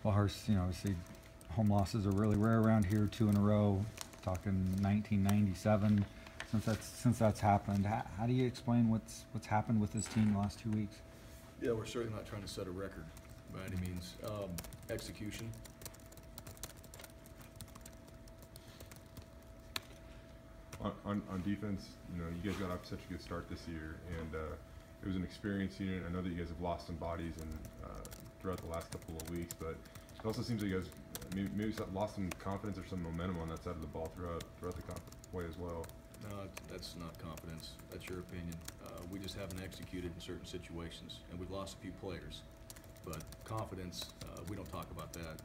Well, Harsin, obviously home losses are really rare around here, 2 in a row. Talking 1997. Since that's happened, how do you explain what's happened with this team the last 2 weeks? Yeah, we're certainly not trying to set a record by any means. Execution. On defense, you guys got off to such a good start this year, and it was an experienced unit. I know that you guys have lost some bodies and throughout the last couple of weeks, but it also seems like you guys maybe lost some confidence or some momentum on that side of the ball throughout the way as well. No, that's not confidence. That's your opinion. We just haven't executed in certain situations, and we've lost a few players. But confidence, we don't talk about that.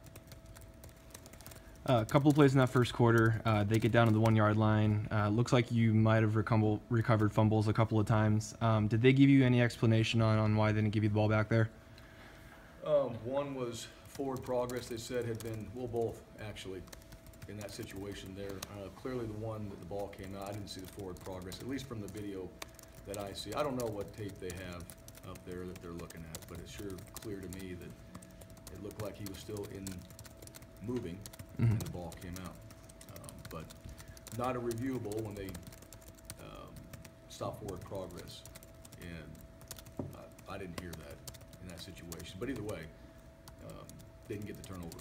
A couple of plays in that first quarter, they get down to the 1 yard line. Looks like you might have recovered fumbles a couple of times. Did they give you any explanation on why they didn't give you the ball back there? One was forward progress, they said, had been, well, both actually, in that situation there. Clearly the one that the ball came out, I didn't see the forward progress, at least from the video that I see. I don't know what tape they have up there that they're looking at, but it's sure clear to me that it looked like he was still moving, and the ball came out. But not a reviewable when they stop forward progress, and I didn't hear that in that situation. But either way, they didn't get the turnover.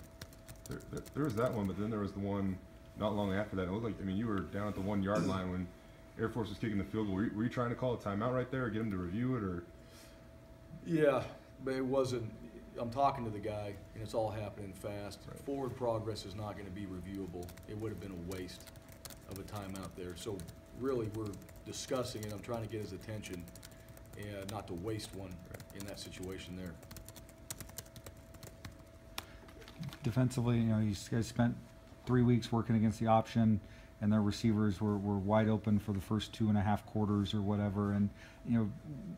There was that one, but then there was the one not long after that. It looked like, you were down at the 1 yard line when Air Force was kicking the field goal. Were you trying to call a timeout right there or get him to review it, or? Yeah, but it wasn't. I'm talking to the guy, and it's all happening fast. Right. Forward progress is not going to be reviewable. It would have been a waste of a timeout there. So really, we're discussing it. I'm trying to get his attention and not to waste one in that situation there. Defensively, you guys spent 3 weeks working against the option, and their receivers were wide open for the first 2.5 quarters or whatever. And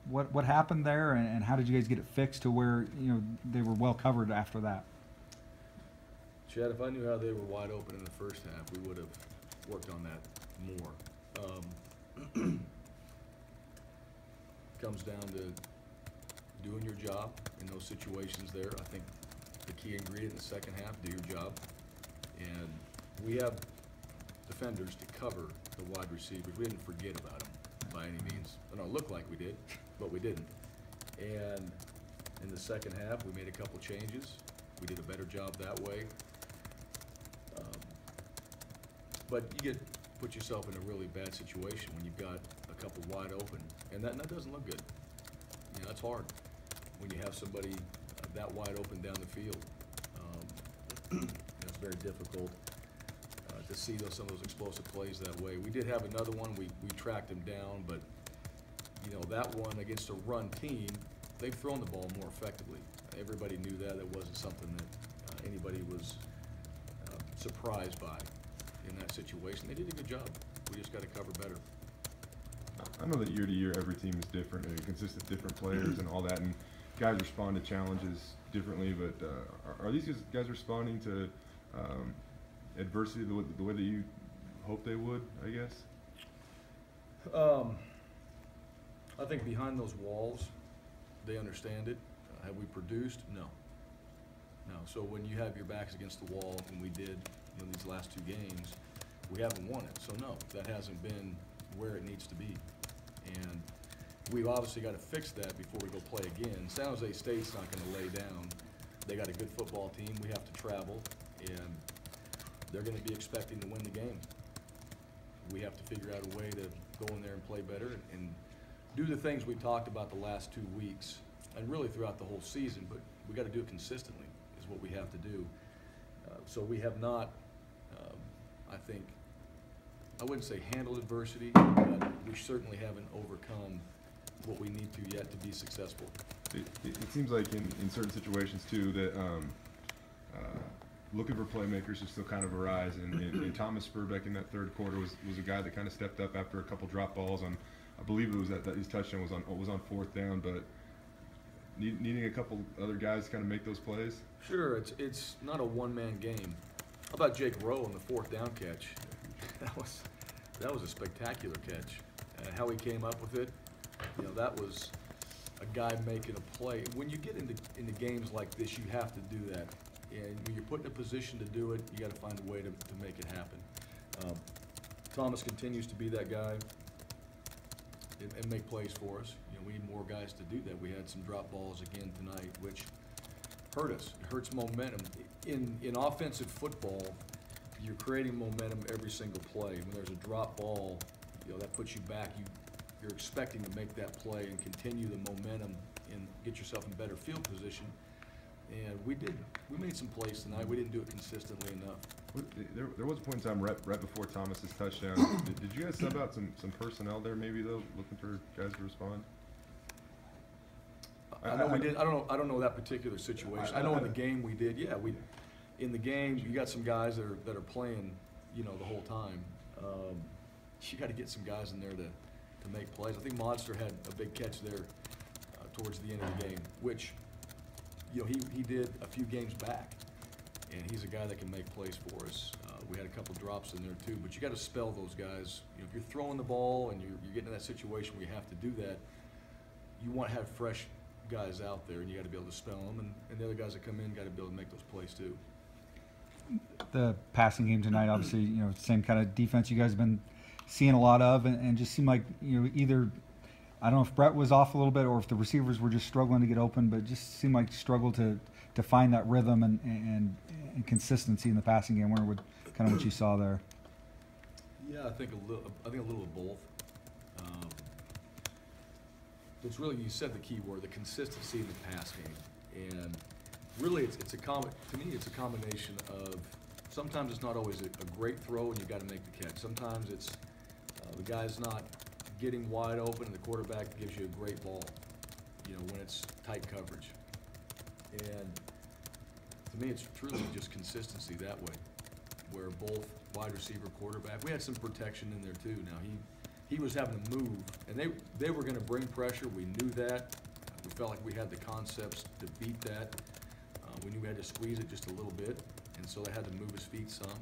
what happened there, and how did you guys get it fixed to where they were well covered after that? Chad, if I knew how they were wide open in the first half, we would have worked on that more. Comes down to doing your job in those situations there. I think the key ingredient in the second half, do your job. And we have defenders to cover the wide receivers. We didn't forget about them by any means. It don't look like we did, but we didn't. And in the second half, we made a couple changes. We did a better job that way. But you put yourself in a really bad situation when you've got a couple wide open, and that doesn't look good. That's hard when you have somebody that wide open down the field. It's very difficult to see some of those explosive plays that way. We did have another one. We tracked him down, but that one against a run team, they've thrown the ball more effectively. Everybody knew that. It wasn't something that anybody was surprised by in that situation. They did a good job. We just got to cover better. I know that year to year every team is different and it consists of different players and all that, and guys respond to challenges differently, but are these guys responding to adversity the way that you hope they would, I guess? I think behind those walls, they understand it. Have we produced? No. No. So when you have your backs against the wall, and we did these last 2 games, we haven't won it. So no, that hasn't been where it needs to be. And we've obviously got to fix that before we go play again. San Jose State's not going to lay down. They got a good football team. We have to travel, and they're going to be expecting to win the game. We have to figure out a way to go in there and play better and do the things we talked about the last 2 weeks and really throughout the whole season, but we got to do it consistently is what we have to do. So we have not, I think, I wouldn't say handled adversity, but we certainly haven't overcome what we need to yet to be successful. It seems like in certain situations too that looking for playmakers is still kind of a rise, and Thomas Spurbeck in that third quarter was a guy that kind of stepped up after a couple drop balls on, I believe it was that his touchdown was on 4th down, but needing a couple other guys to kind of make those plays. Sure, it's not a one-man game. How about Jake Rowe on the 4th down catch? That was a spectacular catch. How he came up with it, that was a guy making a play. When you get into games like this, you have to do that And when you're put in a position to do it, you got to find a way to make it happen. Thomas continues to be that guy and make plays for us. You know, we need more guys to do that. We had some drop balls again tonight, which hurt us. It hurts momentum. In offensive football, you're creating momentum every single play. When there's a drop ball, you know, that puts you back. You're expecting to make that play and continue the momentum and get yourself in better field position. And we did. We made some plays tonight. We didn't do it consistently enough. There was a point in time right before Thomas's touchdown. Did you guys sub out some personnel there maybe though, looking for guys to respond? I know we did. I don't know that particular situation. I know in the game we did. Yeah, in the game you got some guys that are playing, you know, the whole time. You got to get some guys in there to make plays. I think Monster had a big catch there towards the end of the game, which, you know, he did a few games back, and he's a guy that can make plays for us. We had a couple drops in there too, but you got to spell those guys. You know, if you're throwing the ball and you're getting in that situation where you have to do that, you want to have fresh guys out there, and you got to be able to spell them, and the other guys that come in got to be able to make those plays too. The passing game tonight, obviously, you know, same kind of defense you guys have been seeing a lot of, and just seemed like, you know, either, I don't know if Brett was off a little bit or if the receivers were just struggling to get open, but it just seemed like struggled to find that rhythm and consistency in the passing game. I wonder what you saw there. Yeah, I think a little of both. It's really, you said the key word, the consistency in the pass game, and really to me it's a combination of, sometimes it's not always a great throw and you got to make the catch. Sometimes it's the guy's not getting wide open and the quarterback gives you a great ball, you know, when it's tight coverage. And to me, it's truly just consistency that way, where both wide receiver, quarterback, we had some protection in there too. Now he was having to move, and they were going to bring pressure. We knew that. We felt like we had the concepts to beat that. We knew we had to squeeze it just a little bit, and so they had to move his feet some.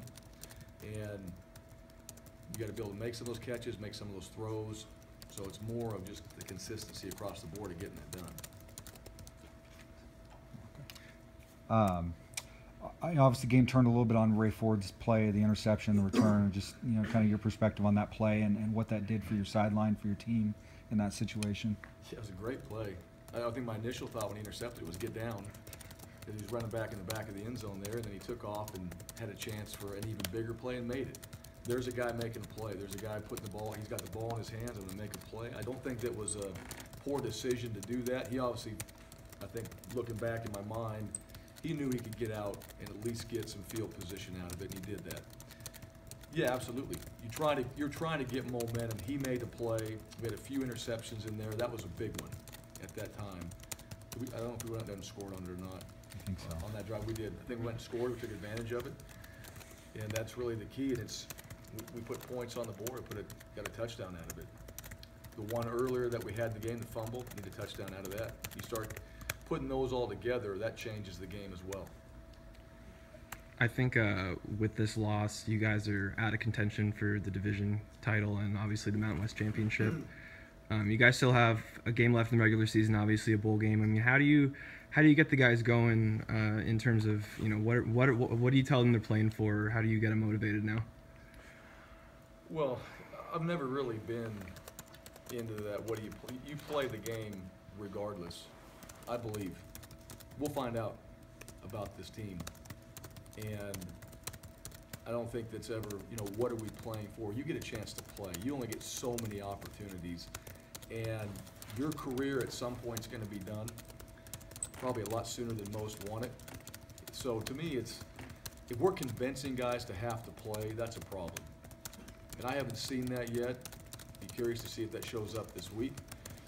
And you got to be able to make some of those catches, make some of those throws. So it's more of just the consistency across the board of getting it done. Obviously, the game turned a little bit on Ray Ford's play, the interception, the return, just, you know, kind of your perspective on that play and what that did for your sideline, for your team in that situation. Yeah, it was a great play. I think my initial thought when he intercepted it was get down. He was running back in the back of the end zone there, and then he took off and had a chance for an even bigger play and made it. There's a guy making a play. There's a guy putting the ball, he's got the ball in his hands and to make a play. I don't think that was a poor decision to do that. He obviously, I think, looking back in my mind, he knew he could get out and at least get some field position out of it, and he did that. Yeah, absolutely. You're trying to get momentum. He made a play. We had a few interceptions in there. That was a big one at that time. I don't know if we went out there and scored on it or not. I think so. On that drive, we did. I think we went and scored. We took advantage of it, and that's really the key. And it's we put points on the board. Got a touchdown out of it. The one earlier that we had in the game, the fumble, need a touchdown out of that. You start putting those all together, that changes the game as well. I think with this loss, you guys are out of contention for the division title and obviously the Mountain West Championship. You guys still have a game left in the regular season, obviously a bowl game. I mean, how do you get the guys going in terms of, you know, what do you tell them they're playing for? How do you get them motivated now? Well, I've never really been into that. What do you play? You play the game regardless. I believe. We'll find out about this team. And I don't think that's ever, you know, what are we playing for? You get a chance to play. You only get so many opportunities. And your career at some point is going to be done, probably a lot sooner than most want it. So to me, it's, if we're convincing guys to have to play, that's a problem. And I haven't seen that yet. Be curious to see if that shows up this week.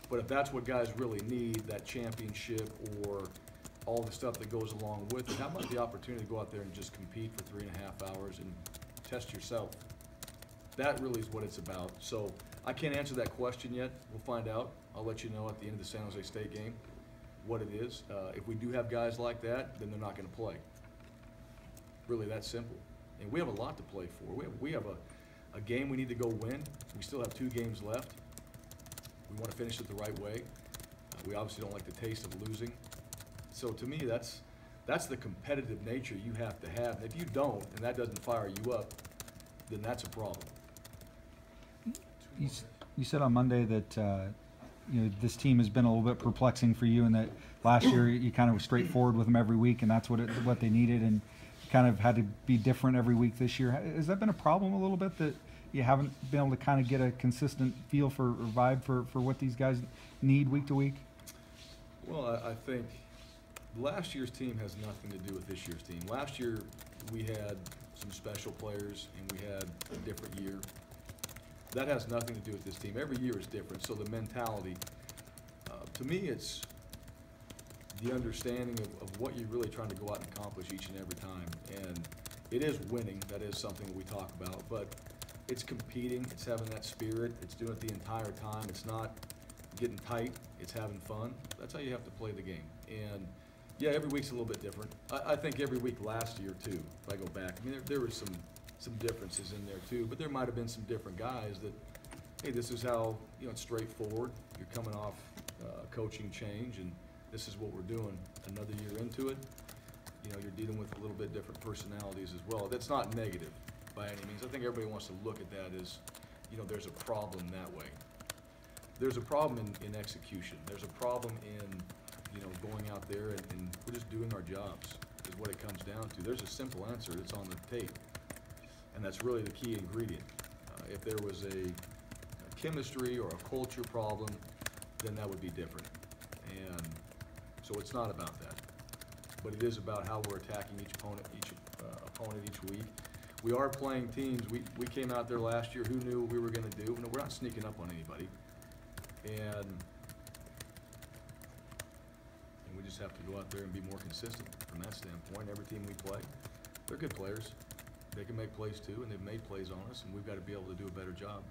But if that's what guys really need, that championship or all the stuff that goes along with it, how about the opportunity to go out there and just compete for 3.5 hours and test yourself? That really is what it's about. So I can't answer that question yet. We'll find out. I'll let you know at the end of the San Jose State game what it is. If we do have guys like that, then they're not going to play. Really that simple. And we have a lot to play for. We have a game we need to go win. We still have 2 games left. We want to finish it the right way. We obviously don't like the taste of losing. So to me, that's That's the competitive nature you have to have. And if you don't, and that doesn't fire you up, then that's a problem. You said on Monday that this team has been a little bit perplexing for you, and that last year you kind of were straightforward with them every week, and that's what they needed, and you kind of had to be different every week this year. Has that been a problem a little bit, that you haven't been able to kind of get a consistent feel for or vibe for what these guys need week to week? Well, I think last year's team has nothing to do with this year's team. Last year, we had some special players, and we had a different year. That has nothing to do with this team. Every year is different, so the mentality, to me, it's the understanding of what you're really trying to go out and accomplish each and every time. And it is winning. That is something we talk about. But it's competing. It's having that spirit. It's doing it the entire time. It's not getting tight. It's having fun. That's how you have to play the game. And yeah, every week's a little bit different. I think every week last year too, if I go back, I mean, there were some differences in there too, but there might have been some different guys that, hey, this is how, it's straightforward. You're coming off coaching change, and this is what we're doing. Another year into it, you're dealing with a little bit different personalities as well. That's not negative by any means. I think everybody wants to look at that as, there's a problem that way. There's a problem in execution. There's a problem in, going out there and we're just doing our jobs is what it comes down to. There's a simple answer that's on the tape, and that's really the key ingredient. If there was a chemistry or a culture problem, then that would be different. And so it's not about that, but it is about how we're attacking each opponent each week. We are playing teams. We came out there last year. Who knew what we were going to do? No, we're not sneaking up on anybody, and we just have to go out there and be more consistent from that standpoint. Every team we play, they're good players. They can make plays too, and they've made plays on us, and we've got to be able to do a better job.